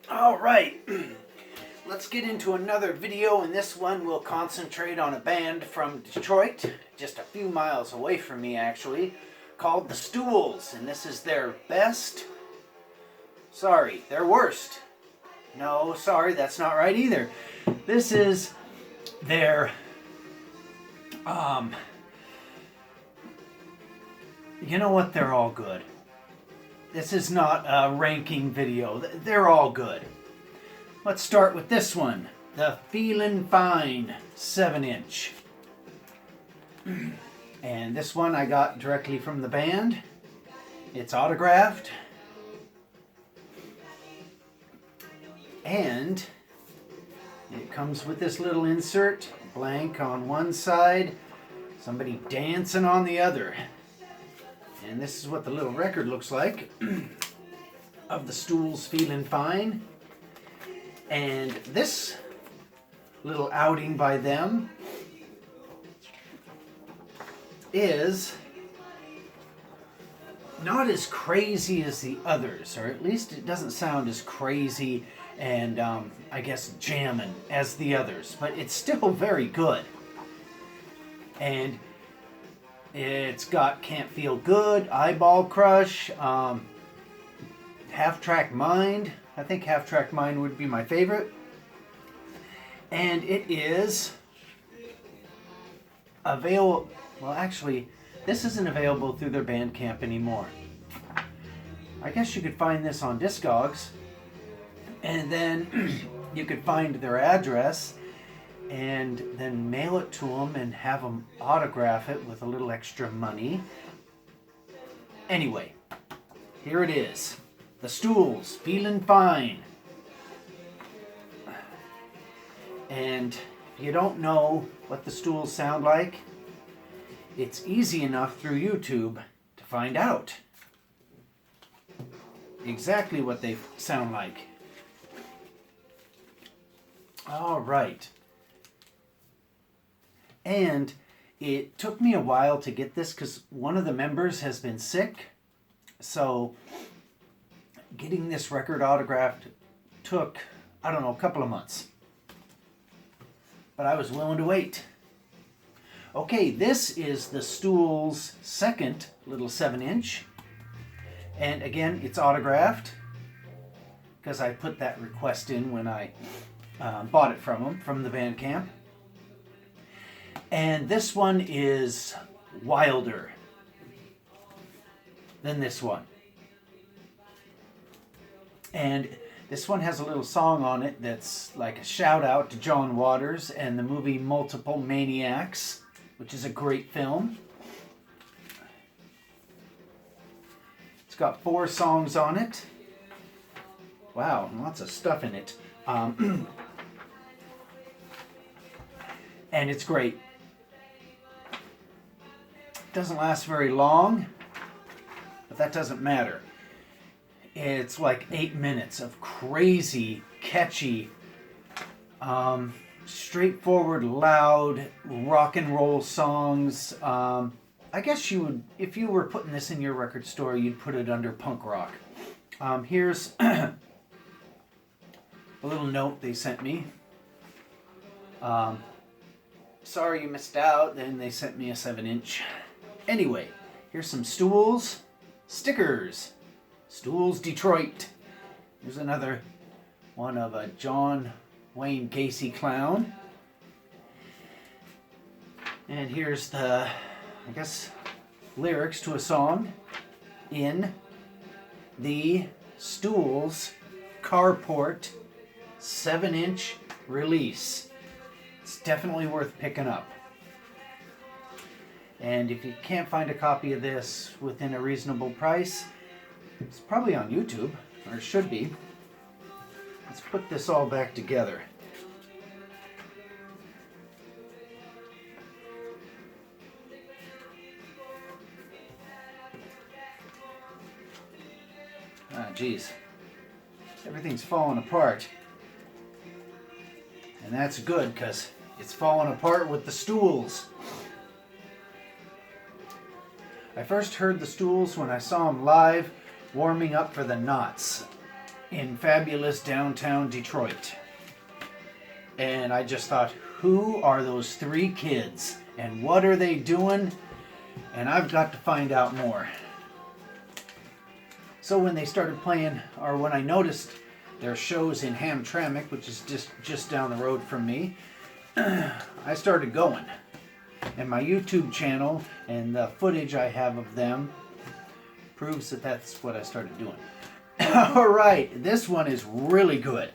All right, let's get into another video. In this one, we'll concentrate on a band from Detroit, just a few miles away from me actually, called the Stools. And this is their their worst. No, sorry, that's not right either. This is their, you know what, they're all good. This is not a ranking video. They're all good. Let's start with this one. The Feelin' Fine 7-inch. And this one I got directly from the band. It's autographed. And it comes with this little insert. Blank on one side. Somebody dancing on the other. And this is what the little record looks like of the Stools Feelin' Fine. And this little outing by them is not as crazy as the others, or at least it doesn't sound as crazy and I guess jammin' as the others, but it's still very good. And it's got Can't Feel Good, Eyeball Crush, Half Track Mind. I think Half Track Mind would be my favorite. And it is available, well actually, this isn't available through their Bandcamp anymore. I guess you could find this on Discogs, and then you could find their address and then mail it to them and have them autograph it with a little extra money. Anyway, here it is. The Stools, Feelin' Fine. And if you don't know what the Stools sound like, it's easy enough through YouTube to find out exactly what they sound like. All right. And it took me a while to get this because one of the members has been sick. So getting this record autographed took, I don't know, a couple of months. But I was willing to wait. Okay, this is the Stools' second little 7-inch. And again, it's autographed because I put that request in when I bought it from them, from the Bandcamp. And this one is wilder than this one. And this one has a little song on it that's like a shout out to John Waters and the movie Multiple Maniacs, which is a great film. It's got 4 songs on it. Wow, lots of stuff in it. And it's great. Doesn't last very long, but that doesn't matter. It's like 8 minutes of crazy, catchy, straightforward, loud rock and roll songs. I guess you would, if you were putting this in your record store, you'd put it under punk rock. Here's a little note they sent me. Sorry you missed out. Then they sent me a 7-inch. Anyway, here's some Stools stickers. Stools Detroit. Here's another one of a John Wayne Gacy clown. And here's the, I guess, lyrics to a song in the Stools Carport 7-inch release. It's definitely worth picking up. And if you can't find a copy of this within a reasonable price, it's probably on YouTube, or it should be. Let's put this all back together. Ah, geez. Everything's falling apart. And that's good, because it's falling apart with the Stools. I first heard the Stools when I saw them live warming up for the Knots. in fabulous downtown Detroit. And I just thought, who are those three kids? And what are they doing? And I've got to find out more. So when they started playing, or when I noticed their shows in Hamtramck, which is just down the road from me, I started going. And my YouTube channel and the footage I have of them proves that that's what I started doing. Alright, this one is really good.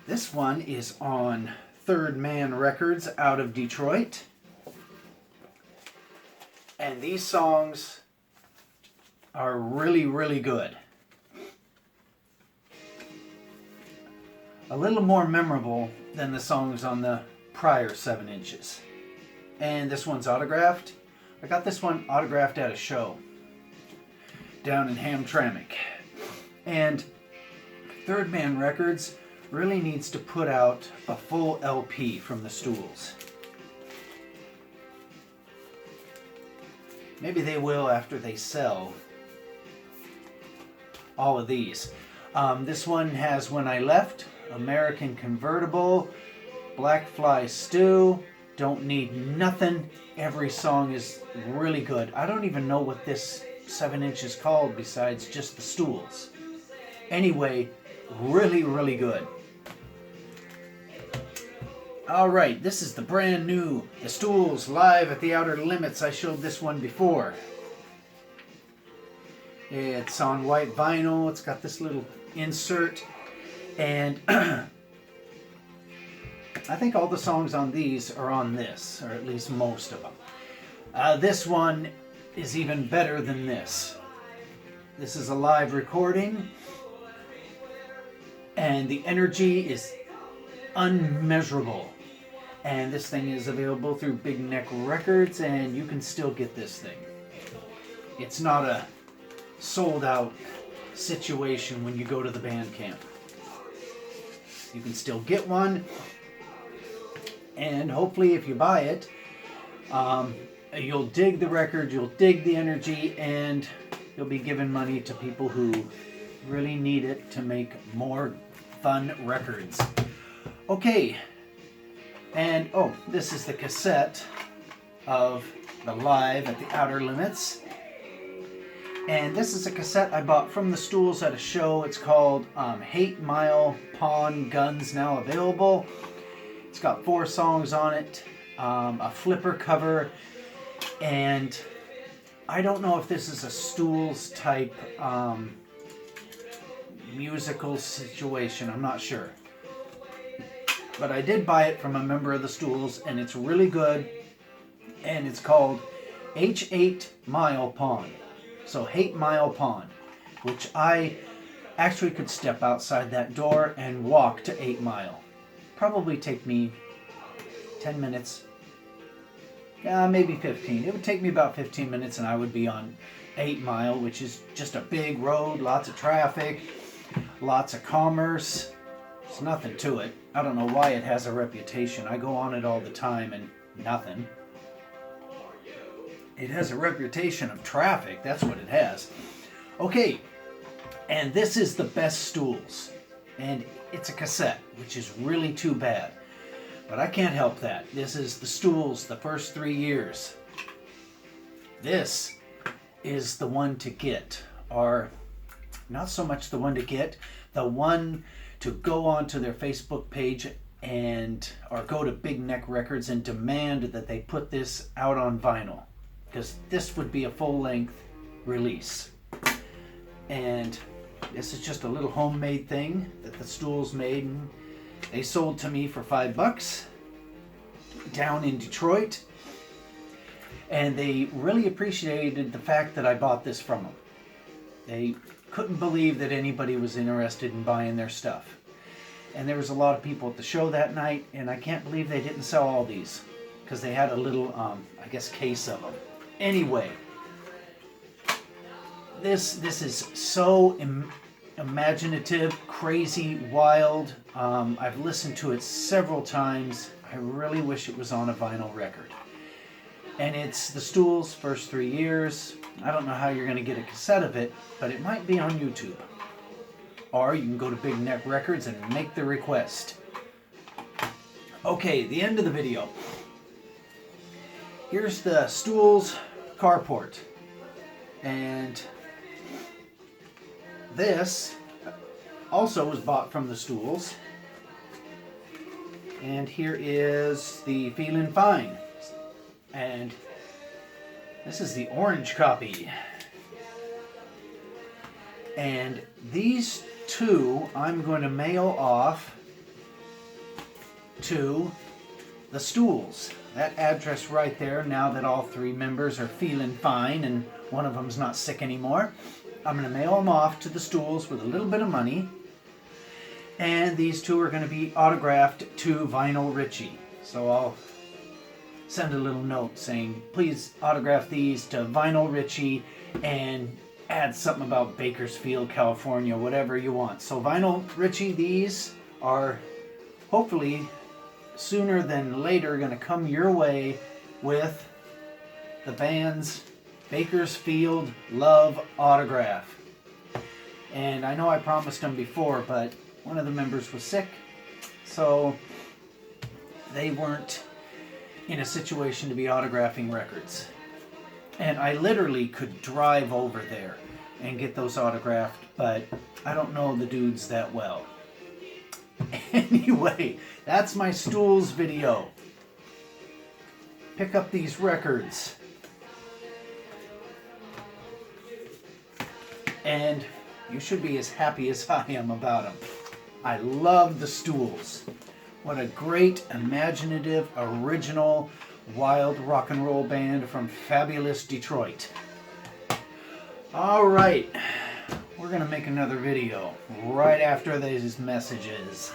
This one is on Third Man Records out of Detroit. And these songs are really, really good. A little more memorable than the songs on the prior 7 inches. And this one's autographed. I got this one autographed at a show down in Hamtramck. And Third Man Records really needs to put out a full LP from the Stools. Maybe they will after they sell all of these. This one has When I Left, American Convertible, Black Fly Stew, Don't Need Nothing. Every song is really good. I don't even know what this 7 inch is called besides just the Stools. Anyway, really, really good. Alright, this is the brand new The Stools live at the Outer Limits. I showed this one before. It's on white vinyl. It's got this little insert. And I think all the songs on these are on this, or at least most of them. This one is even better than this. This is a live recording. And the energy is unmeasurable. And this thing is available through Big Neck Records, and you can still get this thing. It's not a sold out situation when you go to the band camp. You can still get one, and hopefully if you buy it, you'll dig the record, you'll dig the energy, and you'll be giving money to people who really need it to make more fun records. Okay, and this is the cassette of the Live at the Outer Limits. And this is a cassette I bought from the Stools at a show. It's called 8 Mile Pawn Guns Now Available. It's got 4 songs on it, a flipper cover, and I don't know if this is a Stools type musical situation. I'm not sure. But I did buy it from a member of the Stools, and it's really good. And it's called H8 Mile Pawn. So 8 Mile Pawn, which I actually could step outside that door and walk to 8 Mile. Probably take me 10 minutes. Maybe 15. It would take me about 15 minutes and I would be on 8 Mile, which is just a big road, lots of traffic, lots of commerce. There's nothing to it. I don't know why it has a reputation. I go on it all the time and nothing. It has a reputation of traffic. That's what it has. Okay, and this is the best Stools. And it's a cassette, which is really too bad. But I can't help that. This is the Stools, the first 3 years. This is the one to get. Or not so much the one to get, the one to go onto their Facebook page or go to Big Neck Records and demand that they put this out on vinyl. Because this would be a full-length release. And this is just a little homemade thing that the Stools made. And they sold to me for $5 down in Detroit. And they really appreciated the fact that I bought this from them. They couldn't believe that anybody was interested in buying their stuff. And there was a lot of people at the show that night, and I can't believe they didn't sell all these. Because they had a little, case of them. Anyway, this is so imaginative, crazy, wild. I've listened to it several times. I really wish it was on a vinyl record. And it's the Stools' first 3 years. I don't know how you're going to get a cassette of it, but it might be on YouTube. or you can go to Big Neck Records and make the request. Okay, the end of the video. Here's the STOOLS carport. And this also was bought from the STOOLS. And here is the Feelin' Fine. And this is the orange copy. And these two I'm going to mail off to the STOOLS. That address right there, now that all three members are feeling fine and one of them's not sick anymore. I'm going to mail them off to the STOOLS with a little bit of money. And these two are going to be autographed to Vinyl Richie. So I'll send a little note saying, please autograph these to Vinyl Richie and add something about Bakersfield, California, whatever you want. So Vinyl Richie, these are hopefully sooner than later going to come your way with the band's Bakersfield Love autograph. And I know I promised them before, but one of the members was sick, so they weren't in a situation to be autographing records. And I literally could drive over there and get those autographed, but I don't know the dudes that well. Anyway, that's my STOOLS video. Pick up these records. And you should be as happy as I am about them. I love the STOOLS. What a great, imaginative, original, wild rock and roll band from fabulous Detroit. All right, we're gonna make another video right after these messages.